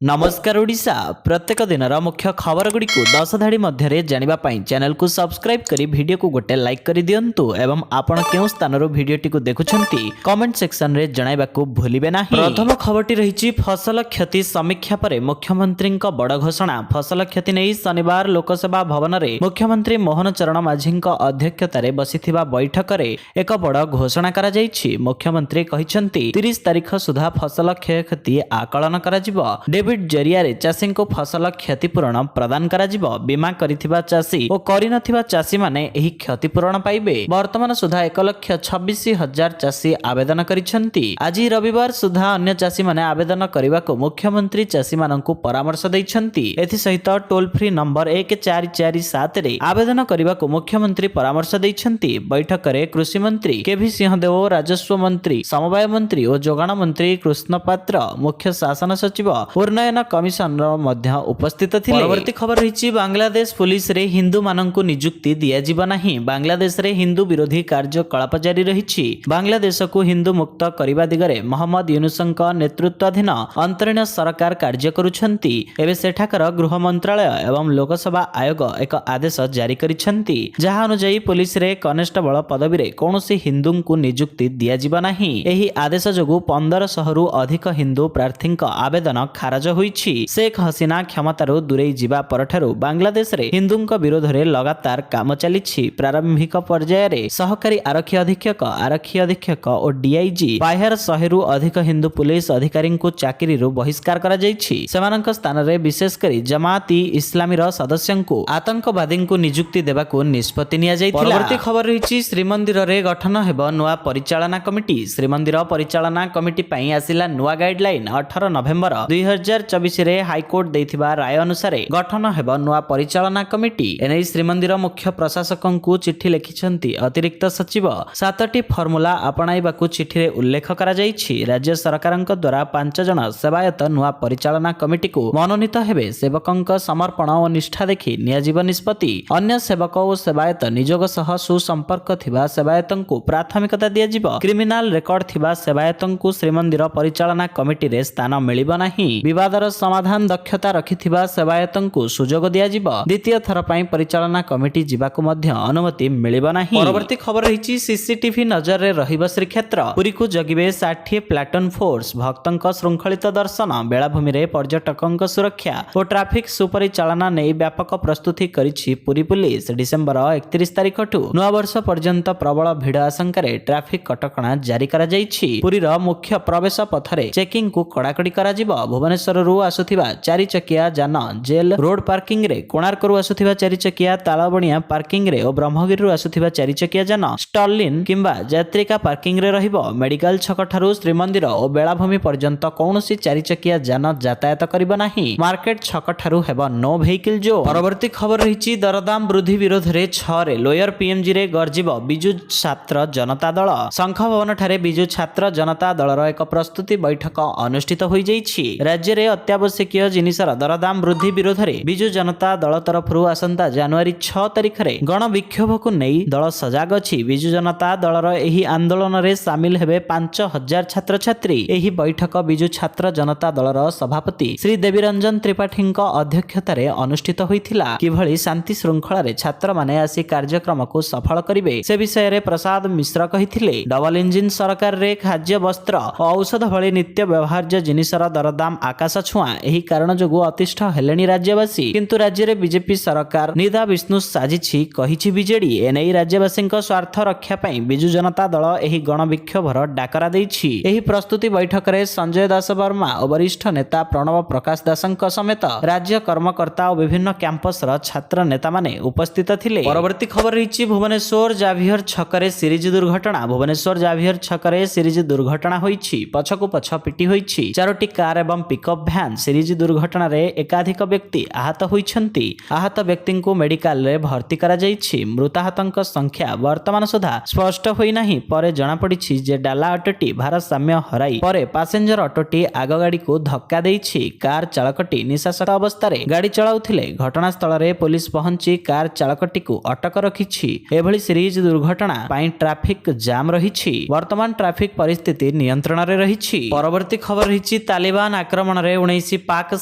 नमस्कार ओडिशा प्रत्येक दिन मुख्य खबर गुड़ी को 10 धाड़ी मध्य जानापी चैनल को सब्सक्राइब करी वीडियो को गोटे लाइक कर दिंतु एवं आपण केउ स्थान वीडियोटी को देखुछंती कमेंट सेक्शन रे जणाइबा को भूलिबे नाही। प्रथम खबरटी रही फसल क्षति समीक्षा पर मुख्यमंत्री बड़ घोषणा। फसल क्षति नहीं शनिवार लोकसभा भवन में मुख्यमंत्री मोहन चरण माझी अध्यक्षतार बसिथिबा बैठक में एक बड़ घोषणा करा जायछि। मुख्यमंत्री कहिसंती 30 तारिख सुधा फसल क्षयक्षति आकलन कराजिबो। डेबिट जरिया चाषी को फसल क्षतिपूरण प्रदान कराजिबो। बीमा करिथिबा चाषी और करिनथिबा चाषी माने एही क्षतिपूरण पाइबे। वर्तमान सुधा 1,26,000 चाषी आवेदन करिसंती। आज रविवार सुधा अन्य चाषी माने आवेदन करने को मुख्यमंत्री चाषी माननकु परामर्श दैछंती। एथि सहित टोल फ्री नंबर 1447 रे आवेदन करने को मुख्यमंत्री परामर्श दैछंती। बैठक में कृषि मंत्री केभी सिंहदेव, राजस्व मंत्री, समवाय मंत्री और जोगाण मंत्री कृष्ण पात्र, मुख्य शासन सचिव उन्नयन कमिशनर मध्य उपस्थित थिले। परवर्ती खबर रही बांग्लादेश पुलिस रे हिंदू माननकु नियुक्ति दिया जिबा नाही। बांग्लादेश रे हिंदू विरोधी कार्यकलाप जारी रही। बांग्लादेश को हिंदू मुक्त करने दिगरे मोहम्मद यूनुसक नेतृत्वाधीन अंतरीण सरकार कार्य करुछंती। एबे सेठाकर गृह मंत्रालय एवं लोकसभा आयोग एक आदेश जारी करिछंती, जहा अनुसार पुलिस रे कनेस्टेबल पदवी रे कोनोसी हिंदू को नियुक्ति दिया जिबा नाही। एही आदेश जोगु 1500 रु अधिक हिंदू प्रार्थी आवेदन खारज होईछि। शेख हसीना क्षमतारू दूरे जिबा परठारू बांग्लादेश रे हिंदूंक विरोध रे लगातार काम चलिछि। प्रारंभिक पर्याय रे सहकारी आरक्षी अधीक्षक और डीआईजी बाहर 100 रु अधिक हिंदू पुलिस अधिकारी को चाकरी रु बहिष्कार करा जायछि। सेमानक स्थान रे विशेष करी जमाती इस्लामी रो सदस्यों को आतंकवादी को नियुक्ति देबा को निष्पत्ति निया जायतिला। परवर्ती खबर रही श्रीमंदिर रे गठन हेबो नुआ परिचालना कमिटी। श्रीमंदिर परिचालना कमिटी पई आसिला नुआ गाइडलाइन। 18 नवेम्बर 2024 रे हाईकोर्ट देथिबा राय अनुसार गठन हेबो नुआ परिचालना कमिटी। एनै श्रीमंदिर मुख्य प्रशासकों को चिट्ठी लिखिछंती अतिरिक्त सचिव। 7टी फर्मुला अपनाइबाकू चिठी रे उल्लेख करा जायछि। राज्य सरकारक द्वारा 5 जन सेवायत नुआ परिचालना कमिटी को मनोनीत हेबे। सेवकंक समर्पण और निष्ठा देखि नियाजीव निष्पत्ति। अन्य सेवक और सेवायत निजोग सह सुसंपर्क थिबा सेवायतों को प्राथमिकता दिया जिवो। क्रिमिनाल रेकर्ड थिबा सेवायतों को श्रीमंदिर परिचालना कमिटी रे स्थान मिलिबो नाही। विवादर समाधान दक्षता रखिथिबा सेवायतों को सुजोग दिया जिवो। द्वितीय थर पई परिचालना कमिटी जिबाकू मध्य अनुमति मिलिबो नाही। परवर्ती खबर रही सीसीटीवी नजर रे रहिबो श्रीक्षेत्र। पुरी को जगिबे 60 प्लाटून फोर्स। भक्तों श्रृंखलित दर्शन, बेलाभूमि रे पर्यटकों सुरक्षा और ट्राफिक सुपरिचालना नै व्यापक प्रस्तुति करिछि पुरी पुलिस। डिसेंबर 31 तारिख ठू नवा वर्ष पर्यंत प्रबल भिड़ आशंकारे ट्राफिक कटकणा जारी करा जायछि। पुरीर मुख्य प्रवेश पथरे चेकिंग को कड़ाकड़ी करा जिवो। भुवनेश्वर रु आसुथिबा 4 चकिया जान जेल रोड पार्किंग रे, कोणार्क रु आसुथिबा 4 चकिया तालबणिया पार्किंग रे और ब्रह्मगिरी रु आसुथिबा 4 चकिया जान स्टॉलिन किंबा यात्रिका पार्किंग रे रहिबो। मेडिकल छक ठारू श्रीमंदिर और बेलाभूमि पर्यंत कौनसी 4 चकिया जान यातायात करिबो नाही। मार्केट छक ठारू हेबो नो व्हीकल जो। परवर्ती खबर रही दरदाम वृद्धि विरोध रे 6 रे लोयर पीएमजी रे गर्जिबो बिजु छात्र जनता दल। शंख भवन ठारे बिजु छात्र जनता दलर एक प्रस्तुति बैठक अनुष्ठित होई जाइछि। राज्य रे अत्यावश्यकीय जिनिसर दरदाम वृद्धि विरोध रे बिजु जनता दल तरफरु आसंता जनवरी 6 तारिख रे गण विक्षोभ को नै दल सजाग अछि। बिजु जनता दलर एही आंदोलन रे शामिल हेबे 5000 छात्र छात्री। एही बैठक बिजु छात्र जनता दलर सभापति श्री देवीरंजन त्रिपाठी अध्यक्षता रे अनुष्ठित होइथिला। किभଳି शांति श्रृंखला रे छात्र माने आसी कार्यक्रम को सफल करिवे से विषय रे प्रसाद मिश्र कहिथिले। डबल इंजिन सरकार रे खाद्य वस्त्र और औषध भଳି नित्य व्यवहार्य जिनिसर दरदाम आकाश छुआ। एही कारण जोगु अतिष्ठ हेलेनी राज्यवासी। किंतु राज्य रे बीजेपी सरकार निदा विष्णु साजिछि कहिछि बीजेडी। एनै राज्यवासी स्वार्थ रक्षा पई बिजु जनता दल एही गण विक्षोभर डाकरा दैछि। एही प्रस्तुति बैठक रे संजय दास वर्मा और वरिष्ठ नेता प्रणव प्रकाश दासंक समेत राज्य कर्मकर्ता और विभिन्न कैंपस र छात्र नेता माने उपस्थित थिले। परवर्ती खबर रही भुवनेश्वर जाभियर छकरे सीरीज दुर्घटना। भुवनेश्वर जाभियर छकरे सीरीज दुर्घटना होईछि। पछकु पछ पिटी होईछि। 4टी कार एवं पिकअप भ्यान। सीरीज दुर्घटना रे एकाधिक व्यक्ति आहत होईछंती। आहत व्यक्ति को मेडिकल रे भर्ती करा जाईछि। मृताहतंक संख्या वर्तमान सुधा स्पष्ट होई नाही। परे जणा पड़िछि जे डाला ऑटोटी भारसाम्य हराई परे पैसेंजर ऑटोटी आग गाड़ी को धक्का देइछि। कार चालकटी निशासक अवस्था रे गाड़ी चलाउथिले। घटनास्थल रे पुलिस पहुंची कार चालकटी को अटक रखिछि। एभली सीरीज दुर्घटना पई ट्रैफिक जाम रहिछि। वर्तमान ट्रैफिक परिस्थिति नियंत्रण रे रहिछि। परवर्ती खबर रहिछि तालिबान आक्रमण ଆକ୍ରମଣରେ 19 ପାକ୍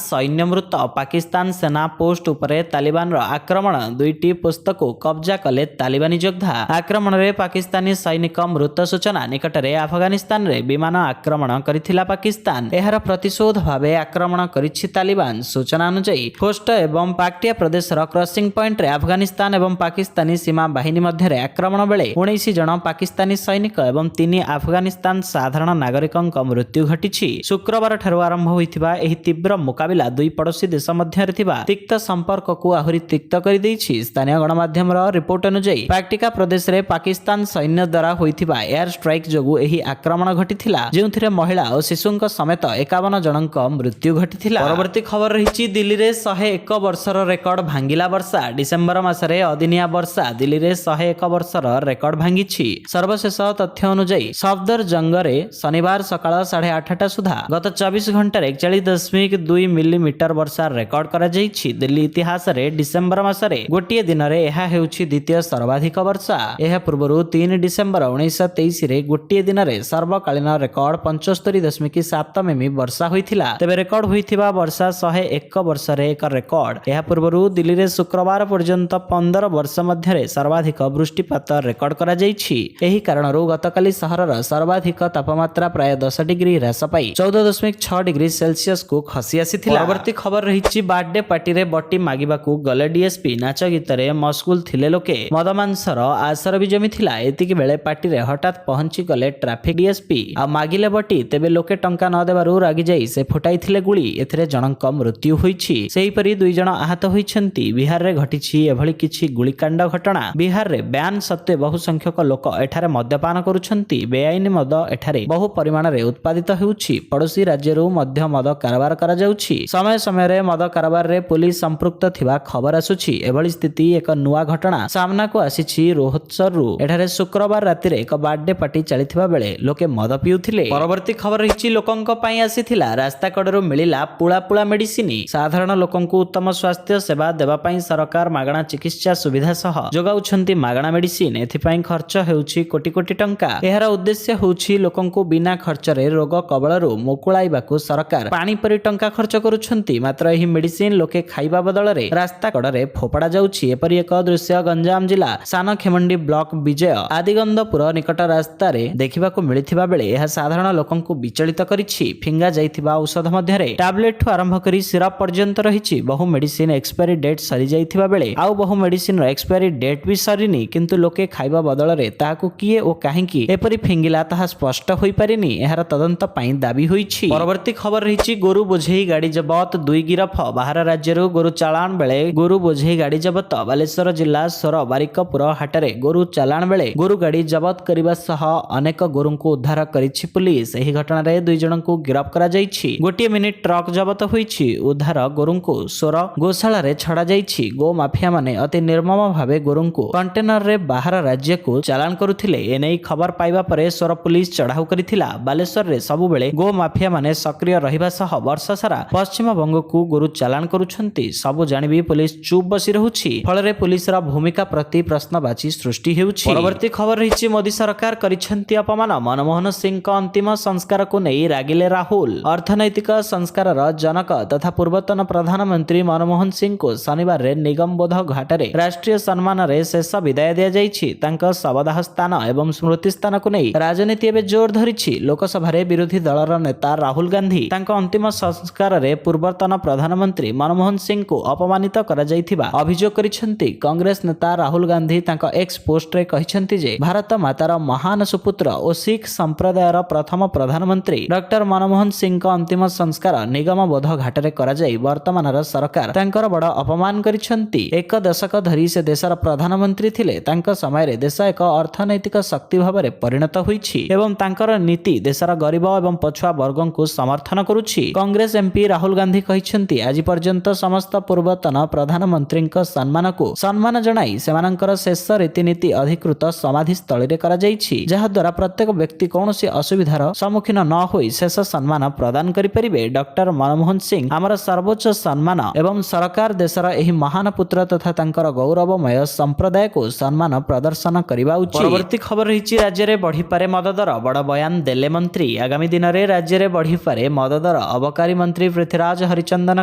ସୈନ୍ୟ ମୃତ। ପାକିସ୍ତାନ ସେନା ପୋଷ୍ଟ ଉପରେ ତାଲିବାନର ଆକ୍ରମଣ। 2ଟି ପୋଷ୍ଟକୁ କବ୍ଜା କଲେ ତାଲିବାନୀ ଯୋଦ୍ଧା। ଆକ୍ରମଣରେ ପାକିସ୍ତାନୀ ସୈନିକ ମୃତ ସୂଚନା। ନିକଟରେ ଆଫଗାନିସ୍ତାନରେ ବିମାନ ଆକ୍ରମଣ କରିଥିଲା ପାକିସ୍ତାନ। ଏହାର ପ୍ରତିଶୋଧ ଭାବେ ଆକ୍ରମଣ କରିଛି ତାଲିବାନ। ସୂଚନା ଅନୁଯାୟୀ ପୋଷ୍ଟ ଏବଂ ପାକ୍ଟିଆ ପ୍ରଦେଶର କ୍ରସିଂ ପଏଣ୍ଟରେ ଆଫଗାନିସ୍ତାନ ଏବଂ ପାକିସ୍ତାନୀ ସୀମା ବାହିନୀ ମଧ୍ୟରେ ଆକ୍ରମଣ ବେଳେ 19 ଜଣ ପାକିସ୍ତାନୀ ସୈନିକ ଏବଂ 3 ଆଫଗାନିସ୍ତାନ ସାଧାରଣ ନାଗରିକଙ୍କ ମୃତ୍ୟୁ ଘଟିଛି। ଶୁକ୍ରବାର ଠାରୁ ଆରମ୍ଭ ହୋଇଥିବା ଏହି ତୀବ୍ର ମୁକାବିଲା ଦୁଇ ପଡ଼ୋଶୀ ଦେଶ ମଧ୍ୟରେ ଥିବା ତିକ୍ତ ସମ୍ପର୍କକୁ ଆହୁରି ତିକ୍ତ କରିଦେଇଛି। ସ୍ଥାନୀୟ ଗଣମାଧ୍ୟମର ରିପୋର୍ଟ ଅନୁଯାୟୀ ପାକ୍ଟିକା ପ୍ରଦେଶରେ ପାକିସ୍ତାନ ସୈନ୍ୟ ଦ୍ୱାରା ହୋଇଥିବା ଏୟାର ଷ୍ଟ୍ରାଇକ୍ ଯୋଗୁଁ ଏହି ଆକ୍ରମଣ ଘଟିଥିଲା, ଯେଉଁଥିରେ ମହିଳା ଓ ଶିଶୁଙ୍କ ସମେତ 51 ଜଣଙ୍କ ମୃତ୍ୟୁ ଘଟିଥିଲା। ପରବର୍ତ୍ତୀ ଖବର ରହିଛି ଦିଲ୍ଲୀରେ 101 ବର୍ଷର ରେକର୍ଡ ଭାଙ୍ଗିଲା ବର୍ଷା। ଡିସେମ୍ବର ମାସରେ ଅଦିନିଆ ବର୍ଷା ଦିଲ୍ଲୀରେ 101 ବର୍ଷର ରେକର୍ଡ ଭାଙ୍ଗିଛି। ସର୍ବଶେଷ ତଥ୍ୟ ଅନୁଯାୟୀ ସଫଦରଜଙ୍ଗରେ ଶନିବାର ସକାଳ 8:30 ସୁଦ୍ଧା ଗତ 24 ଘଣ୍ଟାରେ 41.2 ମିଲିମିଟର ବର୍ଷା ରେକର୍ଡ କରାଯାଇଛି। ଦିଲ୍ଲୀ ଇତିହାସରେ ଡିସେମ୍ବର ମାସରେ ଗୋଟିଏ ଦିନରେ ଏହା ହେଉଛି ଦ୍ୱିତୀୟ ସର୍ବାଧିକ ବର୍ଷା। ଏହା ପୂର୍ବରୁ 3 ଡିସେମ୍ବର 1923ରେ ଗୋଟିଏ ଦିନରେ ସର୍ବକାଳୀନ ରେକର୍ଡ 75.7 ମିମି ବର୍ଷା ହୋଇଥିଲା। ତେବେ ରେକର୍ଡ ହୋଇଥିବା ବର୍ଷା 101 ବର୍ଷରେ ଏକ ରେକର୍ଡ। ଏହା ପୂର୍ବରୁ ଦିଲ୍ଲୀରେ ଶୁକ୍ରବାର ପର୍ଯ୍ୟନ୍ତ 15 ବର୍ଷ ମଧ୍ୟରେ ସର୍ବାଧିକ ବୃଷ୍ଟିପାତ ରେକର୍ଡ କରାଯାଇଛି। ଏହି କାରଣରୁ ଗତକାଲି ସହରର ସର୍ବାଧିକ ତାପମାତ୍ରା ପ୍ରାୟ 10 ଡିଗ୍ରୀ ହ୍ରାସ ପାଇ 14.6 ଡିଗ୍ରୀ ସେଲସିୟସକୁ ଖସି ଆସିଥିଲା। ପରବର୍ତ୍ତୀ ଖବର ରହିଛି ବାର୍ଥଡେ ପାର୍ଟିରେ ବଟି ମାଗିବାକୁ ଗଲେ ଡିଏସ୍ପି। ନାଚ ଗୀତରେ ମସଗୁଲ ଥିଲେ ଲୋକେ। ମଦ ମାଂସର ଆସର ବି ଜମିଥିଲା। ଏତିକି ବେଳେ ପାର୍ଟିରେ ହଠାତ୍ ପହଞ୍ଚି ଗଲେ ଟ୍ରାଫିକ ଡିଏସ୍ପି ଆଉ ମାଗିଲେ ବଟି। ତେବେ ଲୋକେ ଟଙ୍କା ନ ଦେବାରୁ ରାଗି ଯାଇ ସେ ଫୁଟାଇଥିଲେ ଗୁଳି। ଏଥିରେ ଜଣଙ୍କ ମୃତ୍ୟୁ ହୋଇଛି। ସେହିପରି 2 ଜଣ ଆହତ ହୋଇଛନ୍ତି। ବିହାରରେ ଘଟିଛି ଏଭଳି କିଛି ଗୁଳିକାଣ୍ଡ ଘଟଣା। ବିହାରରେ ବ୍ୟାନ୍ ସତ୍ତ୍ୱେ ବହୁ ସଂଖ୍ୟକ ଲୋକ ଏଠାରେ ମଦ୍ୟପାନ କରୁଛନ୍ତି। ବେଆଇନ ମଦ ଏଠାରେ ବହୁ ପରିମାଣରେ ଉତ୍ପାଦିତ ହେଉଛି। ପଡ଼ୋଶୀ ରାଜ୍ୟରୁ ମଧ୍ୟ ମଦ କାରବାର କରାଯାଉଛି। ସମୟ ସମୟରେ ମଦ କାରବାରରେ ପୋଲିସ ସମ୍ପୃକ୍ତ ଥିବା ଖବର ଆସୁଛି। ଏଭଳି ସ୍ଥିତି ଏକ ନୂଆ ଘଟଣା ସାମ୍ନାକୁ ଆସିଛି ରୋହତସରରୁ। ଏଠାରେ ଶୁକ୍ରବାର ରାତିରେ ଏକ ବାର୍ଥଡେ ପାର୍ଟି ଚାଲିଥିବା ବେଳେ ଲୋକେ ମଦ ପିଉଥିଲେ। ପରବର୍ତ୍ତୀ ଖବର ରହିଛି ଲୋକଙ୍କ ପାଇଁ ଆସିଥିଲା। ରାସ୍ତା କଡ଼ରୁ ମିଳିଲା ପୁଳା ପୁଳା ମେଡିସିନ। ସାଧାରଣ ଲୋକଙ୍କୁ ଉତ୍ତମ ସ୍ୱାସ୍ଥ୍ୟ ସେବା ଦେବା ପାଇଁ ସରକାର ମାଗଣା ଚିକିତ୍ସା ସୁବିଧା ସହ ଯୋଗାଉଛନ୍ତି ମାଗଣା ମେଡିସିନ। ଏଥିପାଇଁ ଖର୍ଚ୍ଚ ହେଉଛି କୋଟି କୋଟି ଟଙ୍କା। ଏହାର ଉଦ୍ଦେଶ୍ୟ ହେଉଛି ଲୋକଙ୍କୁ ବିନା ଖର୍ଚ୍ଚରେ ରୋଗ କବଳରୁ ମୁକୁଳାଇବାକୁ ସରକାର ପାଣି ପରି ଟଙ୍କା ଖର୍ଚ୍ଚ କରୁଛନ୍ତି। ମାତ୍ର ଏହି ମେଡିସିନ ଲୋକେ ଖାଇବା ବଦଳରେ ରାସ୍ତା କଡ଼ରେ ଫୋପଡ଼ା ଯାଉଛି। ଏପରି ଏକ ଦୃଶ୍ୟ ଗଞ୍ଜାମ ଜିଲ୍ଲା ସାନଖେମଣ୍ଡି ବ୍ଲକ ବିଜୟ ଆଦିଗନ୍ଦପୁର ନିକଟ ରାସ୍ତାରେ ଦେଖିବାକୁ ମିଳିଥିବା ବେଳେ ଏହା ସାଧାରଣ ଲୋକଙ୍କୁ ବିଚଳିତ କରିଛି। ଫିଙ୍ଗା ଯାଇଥିବା ଔଷଧ ମଧ୍ୟରେ ଟାବଲେଟଠୁ ଆରମ୍ଭ କରି ସିରପ ପର୍ଯ୍ୟନ୍ତ ରହିଛି। ବହୁ ମେଡିସିନ ଏକ୍ସପାୟରି ଡେଟ୍ ସରିଯାଇଥିବା ବେଳେ ଆଉ ବହୁ ମେଡିସିନର ଏକ୍ସପାୟରି ଡେଟ୍ ବି ସରିନି। କିନ୍ତୁ ଲୋକେ ଖାଇବା ବଦଳରେ ତାହାକୁ କିଏ ଓ କାହିଁକି ଏପରି ଫିଙ୍ଗିଲା ତାହା ସ୍ପଷ୍ଟ ହୋଇପାରିନି। ଏହାର ତଦନ୍ତ ପାଇଁ ଦାବି ହୋଇଛି। ପରବର୍ତ୍ତୀ ଖବର ରହିଛି ଗୋରୁ ବୋଝେଇ ଗାଡ଼ି ଜବତ 2 ଗିରଫ। ବାହାର ରାଜ୍ୟରୁ ଗୋରୁ ଚାଲାଣ ବେଳେ ଗୋରୁ ବୋଝେଇ ଗାଡ଼ି ଜବତ। ବାଲେଶ୍ୱର ଜିଲ୍ଲା ସୋର ବାରିକପୁର ହାଟରେ ଗୋରୁ ଚାଲାଣ ବେଳେ ଗୋରୁ ଗାଡ଼ି ଜବତ କରିବା ସହ ଅନେକ ଗୋରୁଙ୍କୁ ଉଦ୍ଧାର କରିଛି ପୁଲିସ। ଏହି ଘଟଣାରେ 2 ଜଣଙ୍କୁ ଗିରଫ କରାଯାଇଛି। ଗୋଟିଏ ମିନି ଟ୍ରକ୍ ଜବତ ହୋଇଛି। ଉଦ୍ଧାର ଗୋରୁଙ୍କୁ ସୋର ଗୋଶାଳାରେ ଛଡ଼ାଯାଇଛି। ଗୋ ମାଫିଆମାନେ ଅତି ନିର୍ମମ ଭାବେ ଗୋରୁଙ୍କୁ କଣ୍ଟେନରରେ ବାହାର ରାଜ୍ୟକୁ ଚାଲାଣ କରୁଥିଲେ। ଏନେଇ ଖବର ପାଇବା ପରେ ସୋର ପୁଲିସ ଚଢ଼ାଉ କରିଥିଲା। ବାଲେଶ୍ୱରରେ ସବୁବେଳେ ଗୋ ମାଫିଆମାନେ ସକ୍ରିୟ ରହିବା ସହ ବର୍ଷ ସାରା ପଶ୍ଚିମବଙ୍ଗକୁ ଗୋରୁ ଚାଲାଣ କରୁଛନ୍ତି। ସବୁ ଜାଣିବି ପୁଲିସ ଚୁପ୍ ବସି ରହୁଛି। ଫଳରେ ପୁଲିସର ଭୂମିକା ପ୍ରତି ପ୍ରଶ୍ନବାଚୀ ସୃଷ୍ଟି ହେଉଛି। ପରବର୍ତ୍ତୀ ଖବର ରହିଛି ମୋଦି ସରକାର କରିଛନ୍ତି ଅପମାନ। ମନମୋହନ ସିଂଙ୍କ ଅନ୍ତିମ ସଂସ୍କାରକୁ ନେଇ ରାଗିଲେ ରାହୁଲ। ଅର୍ଥନୈତିକ ସଂସ୍କାରର ଜନକ ତଥା ପୂର୍ବତନ ପ୍ରଧାନମନ୍ତ୍ରୀ ମନମୋହନ ସିଂଙ୍କୁ ଶନିବାରରେ ନିଗମବୋଧ ଘାଟରେ ରାଷ୍ଟ୍ରୀୟ ସମ୍ମାନରେ ଶେଷ ବିଦାୟ ଦିଆଯାଇଛି। ତାଙ୍କ ଶବଦାହ ସ୍ଥାନ ଏବଂ ସ୍ମୃତି ସ୍ଥାନକୁ ନେଇ ରାଜନୀତି ଏବେ ଜୋର ଧରିଛି। ଲୋକସଭାରେ ବିରୋଧୀ ଦଳର ନେତା ରାହୁଲ ଗାନ୍ଧୀ ତାଙ୍କ ଅନ୍ତିମ ସଂସ୍କାରରେ ପୂର୍ବତନ ପ୍ରଧାନମନ୍ତ୍ରୀ ମନମୋହନ ସିଂଙ୍କୁ ଅପମାନିତ କରାଯାଇଥିବା ଅଭିଯୋଗ କରିଛନ୍ତି। କଂଗ୍ରେସ ନେତା ରାହୁଲ ଗାନ୍ଧୀ ତାଙ୍କ ଏକ୍ସ ପୋଷ୍ଟରେ କହିଛନ୍ତି ଯେ ଭାରତ ମାତାର ମହାନ ସୁପୁତ୍ର ଓ ଶିଖ ସମ୍ପ୍ରଦାୟର ପ୍ରଥମ ପ୍ରଧାନମନ୍ତ୍ରୀ ଡକ୍ଟର ମନମୋହନ ସିଂଙ୍କ ଅନ୍ତିମ ସଂସ୍କାର ନିଗମବୋଧ ଘାଟରେ କରାଯାଇ ବର୍ତ୍ତମାନର ସରକାର ତାଙ୍କର ବଡ଼ ଅପମାନ କରିଛନ୍ତି। ଏକ ଦଶକ ଧରି ସେ ଦେଶର ପ୍ରଧାନମନ୍ତ୍ରୀ ଥିଲେ। ତାଙ୍କ ସମୟରେ ଦେଶ ଏକ ଅର୍ଥନୈତିକ ଶକ୍ତି ଭାବରେ ପରିଣତ ହୋଇଛି ଏବଂ ତାଙ୍କର ନୀତି ଦେଶର ଗରିବ ଏବଂ ପଛୁଆ ବର୍ଗଙ୍କୁ ସମର୍ଥନ କରୁଛି। କଂଗ୍ରେସ ଏମ୍ପି ରାହୁଲ ଗାନ୍ଧୀ କହିଛନ୍ତି ଆଜି ପର୍ଯ୍ୟନ୍ତ ସମସ୍ତ ପୂର୍ବତନ ପ୍ରଧାନମନ୍ତ୍ରୀଙ୍କ ସମ୍ମାନକୁ ସମ୍ମାନ ଜଣାଇ ସେମାନଙ୍କର ଶେଷ ରୀତିନୀତି ଅଧିକୃତ ସମାଧିସ୍ଥଳୀରେ କରାଯାଇଛି, ଯାହାଦ୍ୱାରା ପ୍ରତ୍ୟେକ ବ୍ୟକ୍ତି କୌଣସି ଅସୁବିଧାର ସମ୍ମୁଖୀନ ନ ହୋଇ ଶେଷ ସମ୍ମାନ ପ୍ରଦାନ କରିପାରିବେ। ଡକ୍ଟର ମନମୋହନ ସିଂ ଆମର ସର୍ବୋଚ୍ଚ ସମ୍ମାନ ଏବଂ ସରକାର ଦେଶର ଏହି ମହାନ ପୁତ୍ର ତଥା ତାଙ୍କର ଗୌରବମୟ ସମ୍ପ୍ରଦାୟକୁ ସମ୍ମାନ ପ୍ରଦର୍ଶନ କରିବା ଉଚିତ। ପରବର୍ତ୍ତୀ ଖବର ରହିଛି ରାଜ୍ୟରେ ବଢ଼ିପାରେ ମଦ ଦର। ବଡ଼ ବୟାନ ଦେଲେ ମନ୍ତ୍ରୀ। ଆଗାମୀ ଦିନରେ ରାଜ୍ୟରେ ବଢ଼ିପାରେ ମଦ ଦର। अबकारी मंत्री पृथ्वीराज हरिचंदन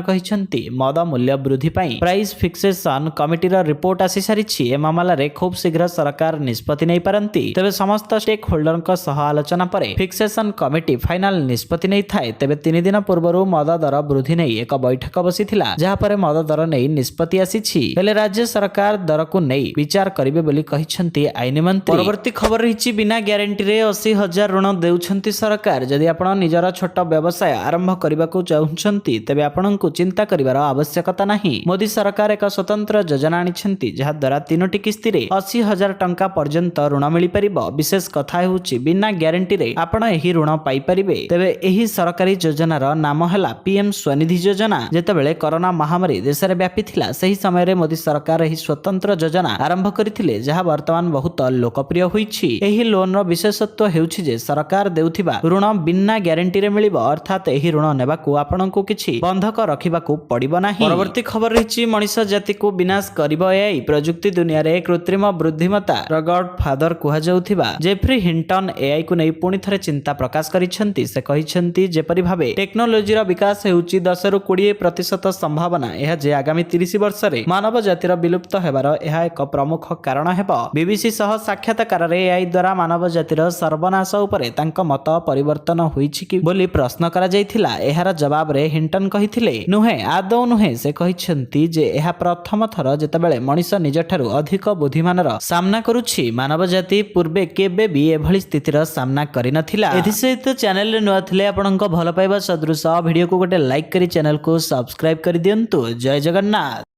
कहिसेंति मद मूल्य वृद्धि पाई प्राइस फिक्सेशन कमिटीर रिपोर्ट आसी सारिछि। ए मामला रे खूब शीघ्र सरकार निष्पत्ति नै पारंती। तेबे समस्त स्टेक होल्डरक सह आलोचना परे फिक्सेशन कमिटी फाइनल निष्पत्ति नै थाए। तेबे 3 दिन पूर्वरु मद दर वृद्धि नै एक बैठक बसिथिला, जहा परे मद दर नै निष्पत्ति आसीछि। हेले राज्य सरकार दर को नै विचार करिवे बोली कहिसेंति आईन मंत्री। परवर्ती खबर रहिछि बिना ग्यारंटी रे 80,000 ऋण देउछंती सरकार। जदि आपण निजर छोट व्यवसाय आरंभ करबाकू चाहुछंती तेबे आपणको चिंता करिवार आवश्यकता नाही। मोदी सरकार एक स्वतंत्र योजना आनिछंती जहा द्वारा 3टी किस्ती रे 80,000 टंका पर्यंत ऋण मिली परिबो। विशेष कथा हेउछि बिना ग्यारंटी रे आपण एही ऋण पाई परिबे। तेबे एही सरकारी योजनार नाम हला पीएम स्वनिधि योजना। जेतेबेले कोरोना महामारी देश रे व्यापी थिला सही समय रे मोदी सरकार एही स्वतंत्र योजना आरंभ करथिले, जहा वर्तमान बहुत लोकप्रिय होईछि। एही लोन रो विशेषत्व हेउछि जे सरकार देउथिबा ऋण बिना ग्यारंटी रे मिलिबो, अर्थात एही ऋण नेबाकू आपणको किछि बंधक रखिबाकू पड़िबो नाही। परवर्ती खबर रहिछि मनुष्य जाति को विनाश करिबो एआई। प्रजुक्ति दुनिया रे कृत्रिम बुद्धिमत्ता र गॉडफादर कुहा जाउथिबा जेफ्री हिंटन एआई को नै पुणी थरे चिंता प्रकाश करिसेंति। से कहिसेंति जेपरि भाबे टेक्नोलोजी रो विकास हेउछि 10 ରୁ 20% संभावना एहा जे आगामी 30 वर्ष रे मानव जातिर विलुप्त हेबार एहा एक प्रमुख कारण हेबो। बीबीसी सह साक्षात्कार रे एआई द्वारा मानव जातिर सर्वनाश उपरे तांक मत परिवर्तन होईछि कि बोली प्रश्न करा जायथिला। एहार जवाब रे हिंटन कहिथिले नुहे आदौ नुहे। से कहिसेंति जे एहा प्रथम थर जेतेबेले मनुष्य निजठारु अधिक बुद्धिमानर सामना करूछि। मानव जाति पूर्वे केबे भी एभली स्थितिर सामना करि नथिला। एथि सहित चैनल रे नुआ थिले आपनक भल पाइबा सदृश वीडियो को गोटे लाइक करी चैनल को सब्सक्राइब करि दियंतु। जय जगन्नाथ।